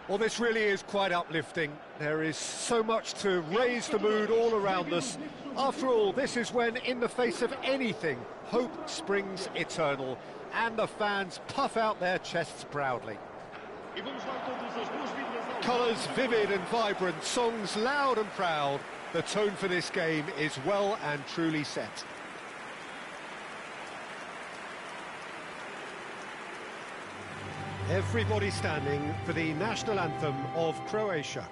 Well, this really is quite uplifting. There is so much to raise the mood all around us. After all, this is when, in the face of anything, hope springs eternal, and the fans puff out their chests proudly. Colours vivid and vibrant, songs loud and proud. The tone for this game is well and truly set. Everybody standing for the national anthem of Croatia.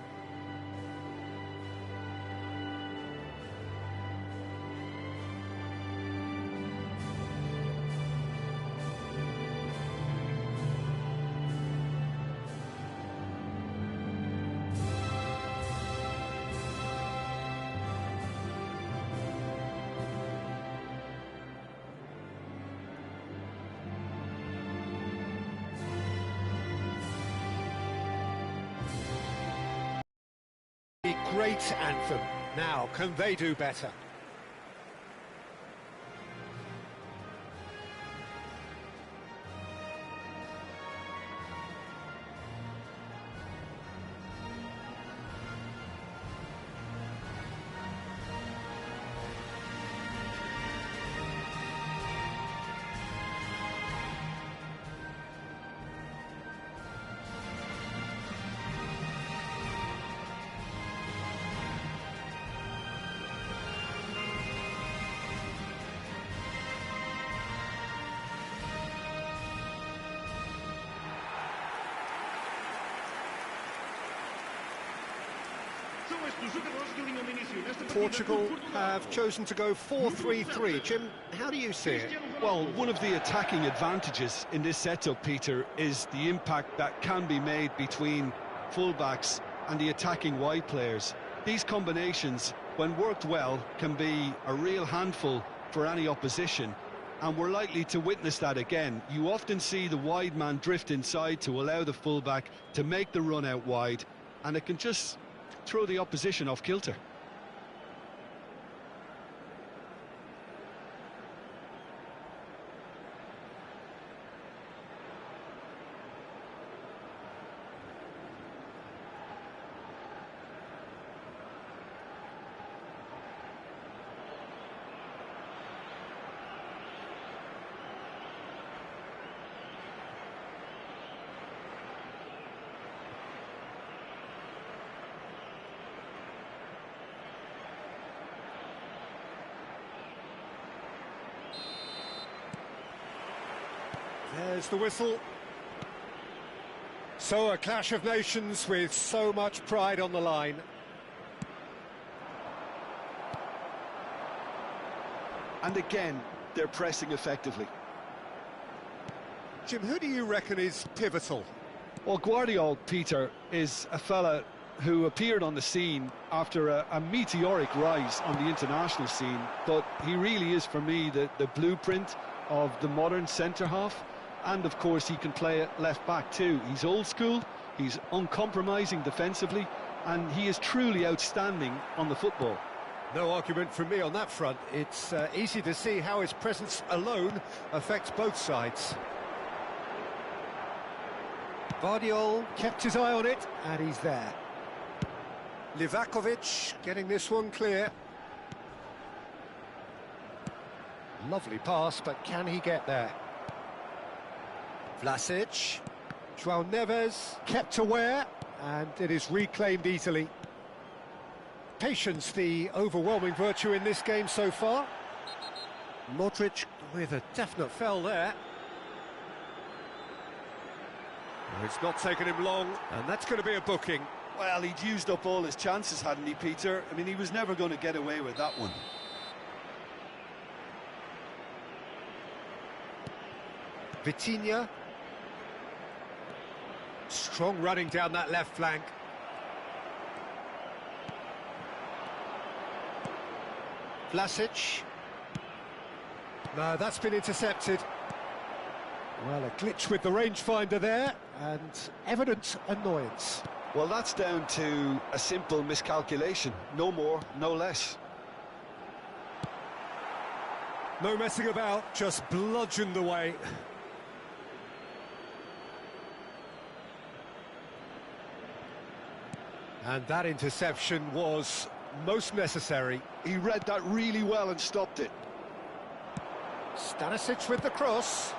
Great anthem. Now, can they do better? Portugal have chosen to go 4-3-3. Jim, how do you see it? Well, one of the attacking advantages in this setup, Peter, is the impact that can be made between fullbacks and the attacking wide players. These combinations, when worked well, can be a real handful for any opposition, and we're likely to witness that again. You often see the wide man drift inside to allow the fullback to make the run out wide, and it can just throw the opposition off kilter. There's the whistle. So a clash of nations with so much pride on the line. And again, they're pressing effectively. Jim, who do you reckon is pivotal? Well, Guardiola, Peter, is a fella who appeared on the scene after a meteoric rise on the international scene, but he really is, for me, the blueprint of the modern centre-half. And, of course, he can play at left-back too. He's old school, he's uncompromising defensively, and he is truly outstanding on the football. No argument from me on that front. It's easy to see how his presence alone affects both sides. Guardiola kept his eye on it, and he's there. Livakovic getting this one clear. Lovely pass, but can he get there? Vlasic, João Neves kept aware, and it is reclaimed easily. Patience, the overwhelming virtue in this game so far. Modric with a definite foul there. It's not taken him long, and that's going to be a booking. Well, he'd used up all his chances, hadn't he, Peter? I mean, he was never going to get away with that one. Vitinha. Strong running down that left flank. Vlasic. No, that's been intercepted. Well, a glitch with the rangefinder there, and evident annoyance. Well, that's down to a simple miscalculation. No more, no less. No messing about, just bludgeoned away. And that interception was most necessary. He read that really well and stopped it. Stanisic with the cross.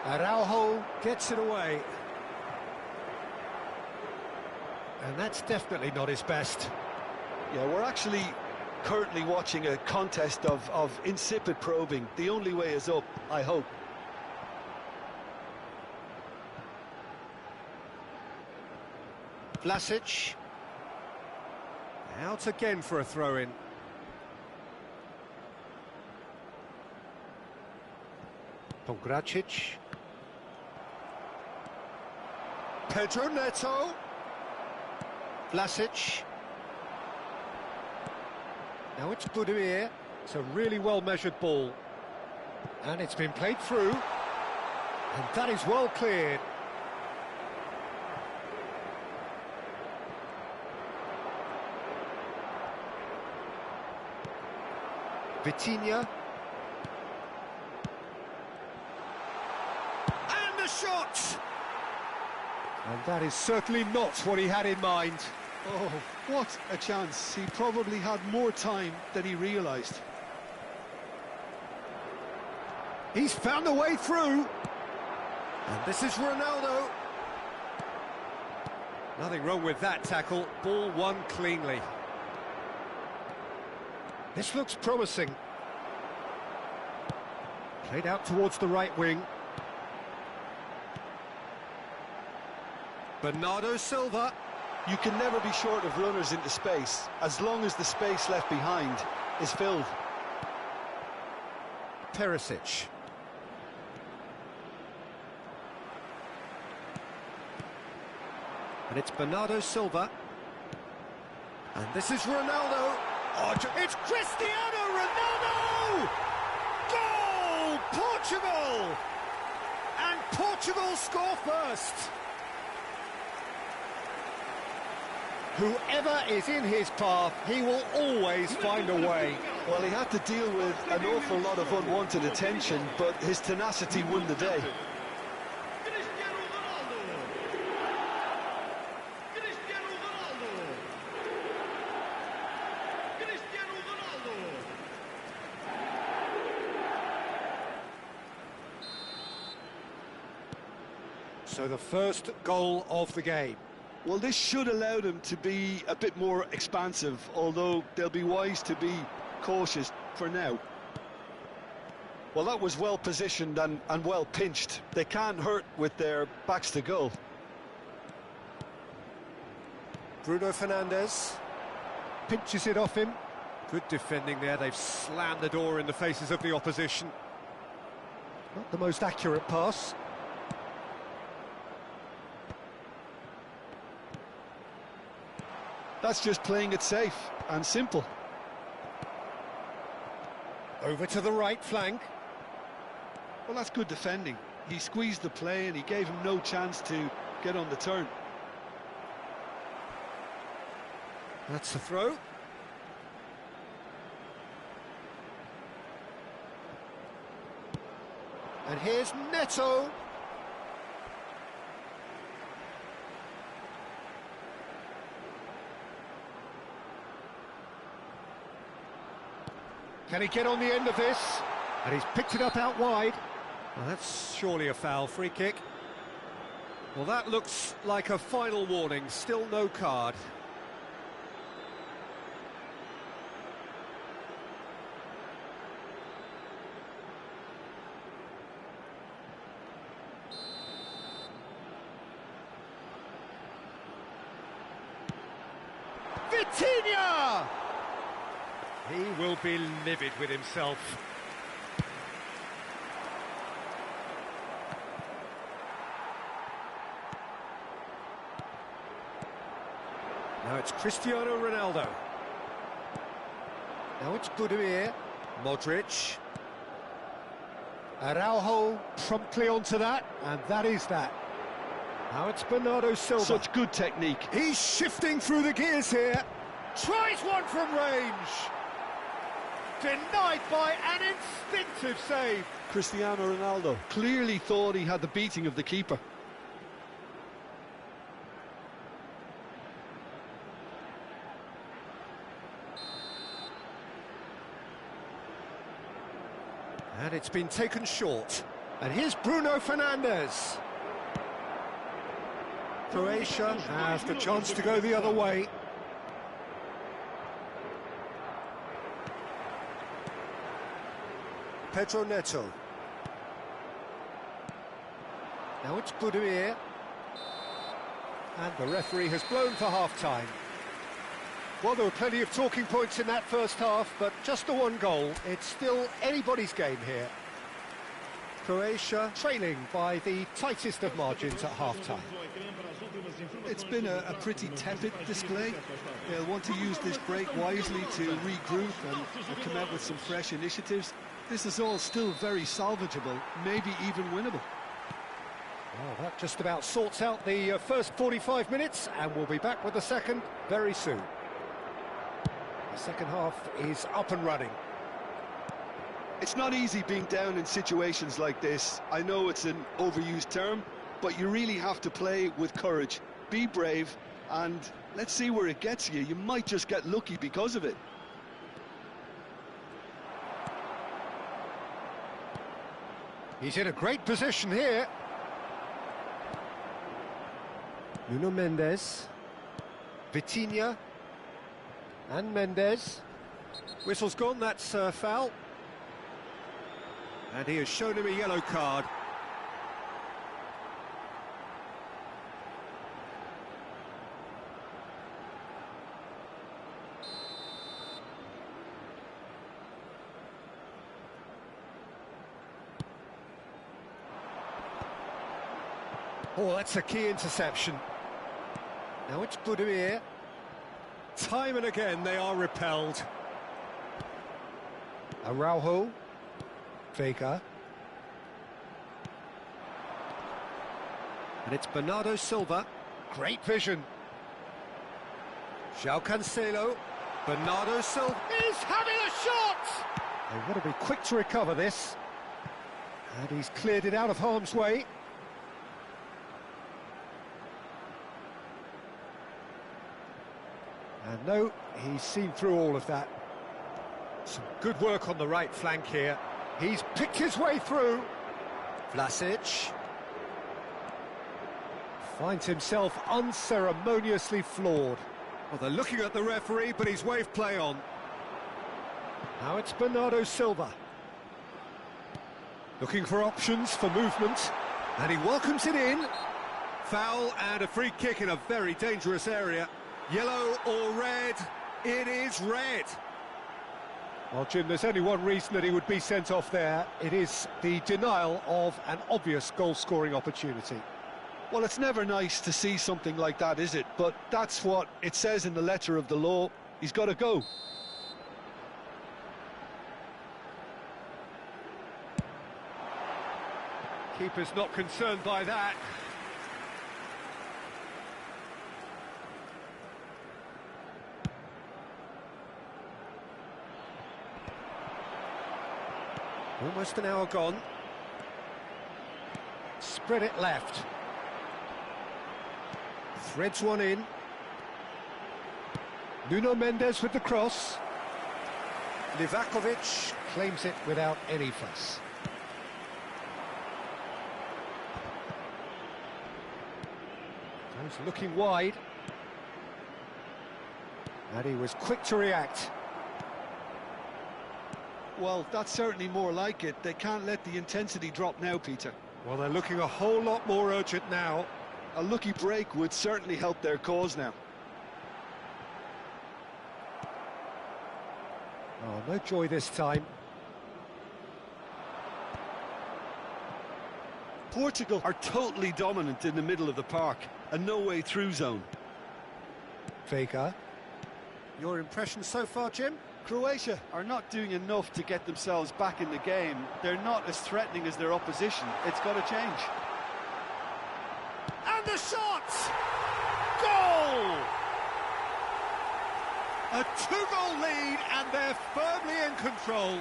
Araujo gets it away. And that's definitely not his best. Yeah, we're actually currently watching a contest of insipid probing. The only way is up, I hope. Vlasic. Out again for a throw-in. Pongracic. Pedro Neto. Vlasic. Now it's Budimir. It's a really well-measured ball. And it's been played through. And that is well cleared. Vitinha. And the shot! And that is certainly not what he had in mind. Oh, what a chance. He probably had more time than he realised. He's found a way through. And this is Ronaldo. Nothing wrong with that tackle. Ball won cleanly. This looks promising. Played out towards the right wing. Bernardo Silva. You can never be short of runners into space, as long as the space left behind is filled. Perisic. And it's Bernardo Silva. And this is Ronaldo. Oh, it's Cristiano Ronaldo! Goal! Portugal! And Portugal score first. Whoever is in his path, he will always find a way. Well, he had to deal with an awful lot of unwanted attention, but his tenacity won the day. So the first goal of the game. Well, this should allow them to be a bit more expansive, although they'll be wise to be cautious for now. Well, that was well positioned and well pinched. They can't hurt with their backs to goal. Bruno Fernandes pinches it off him. Good defending there. They've slammed the door in the faces of the opposition. Not the most accurate pass. That's just playing it safe and simple. Over to the right flank. Well, that's good defending. He squeezed the play and he gave him no chance to get on the turn. That's the throw. And here's Neto. Can he get on the end of this? And he's picked it up out wide. Well, that's surely a foul. Free kick. Well, that looks like a final warning. Still no card. Vitinha! He will be livid with himself. Now it's Cristiano Ronaldo. Now it's Budimir. Modric. Araujo promptly onto that, and that is that. Now it's Bernardo Silva. Such good technique. He's shifting through the gears here. Tries one from range. Denied by an instinctive save. Cristiano Ronaldo clearly thought he had the beating of the keeper. And it's been taken short. And here's Bruno Fernandes. Croatia has the chance to go the other way. Pedro Neto. Now it's Budimir. And the referee has blown for half-time. Well, there were plenty of talking points in that first half, but just the one goal. It's still anybody's game here. Croatia trailing by the tightest of margins at half-time. It's been a pretty tepid display. They'll want to use this break wisely to regroup and come out with some fresh initiatives. This is all still very salvageable, maybe even winnable. Well, that just about sorts out the first 45 minutes, and we'll be back with the second very soon. The second half is up and running. It's not easy being down in situations like this. I know it's an overused term, but you really have to play with courage. Be brave, and let's see where it gets you. You might just get lucky because of it. He's in a great position here. Nuno Mendes, Vitinha, and Mendes. Whistle's gone, that's a foul. And he has shown him a yellow card. Oh, that's a key interception. Now it's Budimir. Time and again they are repelled. Araujo. Vega. And it's Bernardo Silva. Great vision. João Cancelo. Bernardo Silva is having a shot! They've got to be quick to recover this. And he's cleared it out of harm's way. And no, he's seen through all of that. Some good work on the right flank here. He's picked his way through. Vlasic finds himself unceremoniously floored. Well, they're looking at the referee, but he's waved play on. Now it's Bernardo Silva. Looking for options for movement. And he welcomes it in. Foul and a free kick in a very dangerous area. Yellow or red? It is red. Well, Jim, there's only one reason that he would be sent off there. It is the denial of an obvious goal-scoring opportunity. Well, it's never nice to see something like that, is it? But that's what it says in the letter of the law. He's got to go. Keeper's not concerned by that. Almost an hour gone. Spread it left. Threads one in. Nuno Mendes with the cross. Livakovic claims it without any fuss. He's looking wide. And he was quick to react. Well, that's certainly more like it. They can't let the intensity drop now, Peter. Well, they're looking a whole lot more urgent now. A lucky break would certainly help their cause now. Oh, no joy this time. Portugal are totally dominant in the middle of the park. A no-way through zone. Vega. Your impression so far, Jim? Croatia are not doing enough to get themselves back in the game. They're not as threatening as their opposition. It's got to change. And the shot! Goal! A two-goal lead, and they're firmly in control.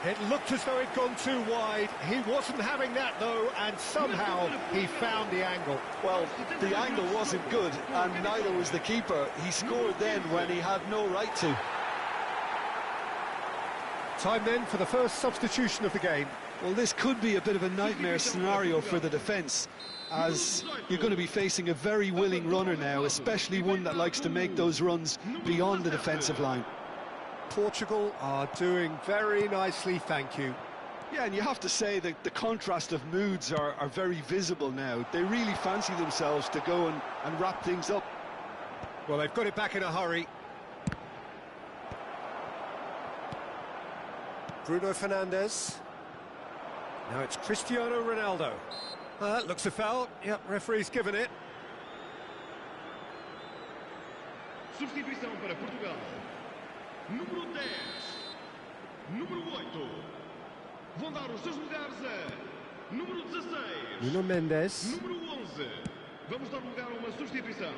It looked as though it'd gone too wide. He wasn't having that, though, and somehow he found the angle. Well, the angle wasn't good, and neither was the keeper. He scored then when he had no right to. Time then for the first substitution of the game. Well, this could be a bit of a nightmare scenario for the defence, as you're going to be facing a very willing runner now, especially one that likes to make those runs beyond the defensive line. Portugal are doing very nicely, thank you. Yeah, and you have to say that the contrast of moods are very visible now. They really fancy themselves to go and wrap things up. Well, they've got it back in a hurry. Bruno Fernandes. Now it's Cristiano Ronaldo. That looks a foul. Yep, referee's given it. Substituição para Portugal. Número 10. Número 8. Vão dar os seus lugares a número 16. Nuno Mendes. Número 11. Vamos dar lugar a uma substituição.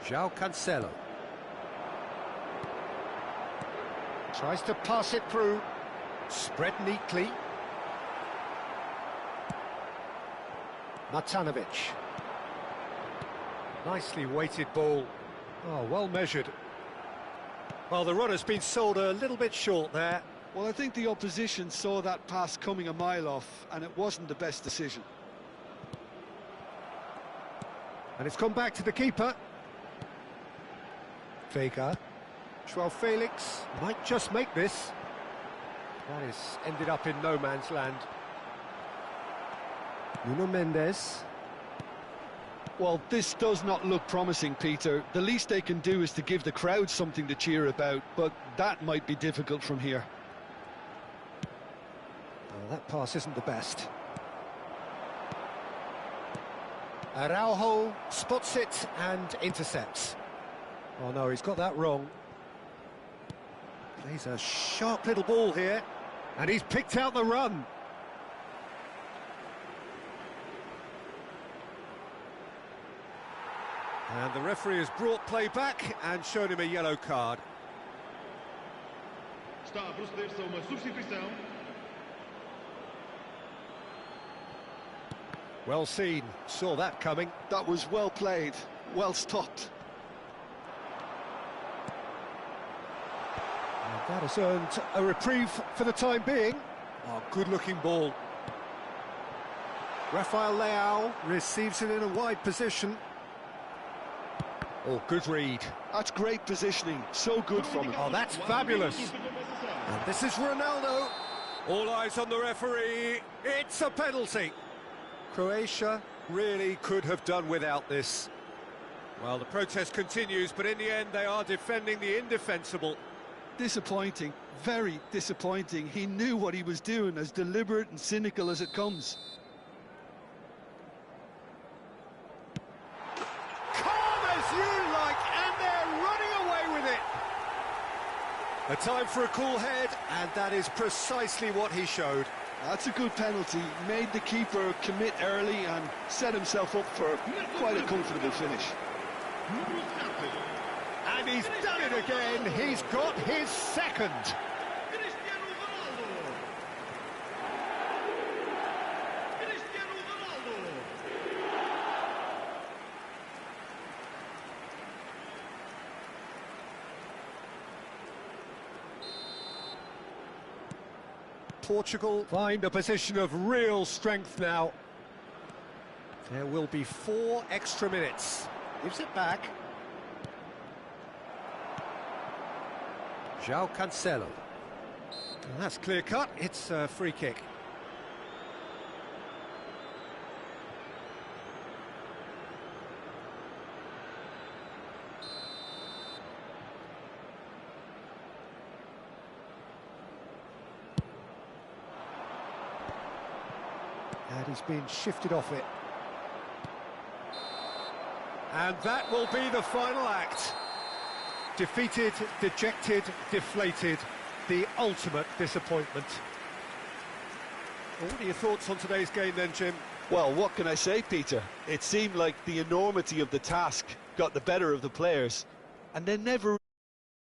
João Cancelo. Tries to pass it through. Spread neatly. Matanovic. Nicely weighted ball. Oh, well measured. Well, the runner's been sold a little bit short there. Well, I think the opposition saw that pass coming a mile off, and it wasn't the best decision. And it's come back to the keeper. Vega. João Felix might just make this. That is ended up in no man's land. Nuno Mendes. Well, this does not look promising, Peter. The least they can do is to give the crowd something to cheer about, but that might be difficult from here. Oh, that pass isn't the best. Araujo spots it and intercepts. Oh no, he's got that wrong. Plays a sharp little ball here, and he's picked out the run. And the referee has brought play back and shown him a yellow card. Está a proceder-se a uma substituição. Well seen, saw that coming. That was well played, well stopped. And that has earned a reprieve for the time being. Oh, good-looking ball. Rafael Leao receives it in a wide position. Oh, good read. That's great positioning, so good from him. Oh, that's fabulous. And this is Ronaldo. All eyes on the referee. It's a penalty. Croatia really could have done without this. Well, the protest continues, but in the end they are defending the indefensible. Disappointing, very disappointing. He knew what he was doing, as deliberate and cynical as it comes. You like, and they're running away with it. A time for a cool head, and that is precisely what he showed. That's a good penalty. Made the keeper commit early and set himself up for quite a comfortable finish. And he's done it again. He's got his second. Portugal find a position of real strength now. There will be 4 extra minutes. Gives it back. João Cancelo. And that's clear cut. It's a free kick. And he's been shifted off it. And that will be the final act. Defeated, dejected, deflated. The ultimate disappointment. Well, what are your thoughts on today's game then, Jim? Well, what can I say, Peter? It seemed like the enormity of the task got the better of the players, and they never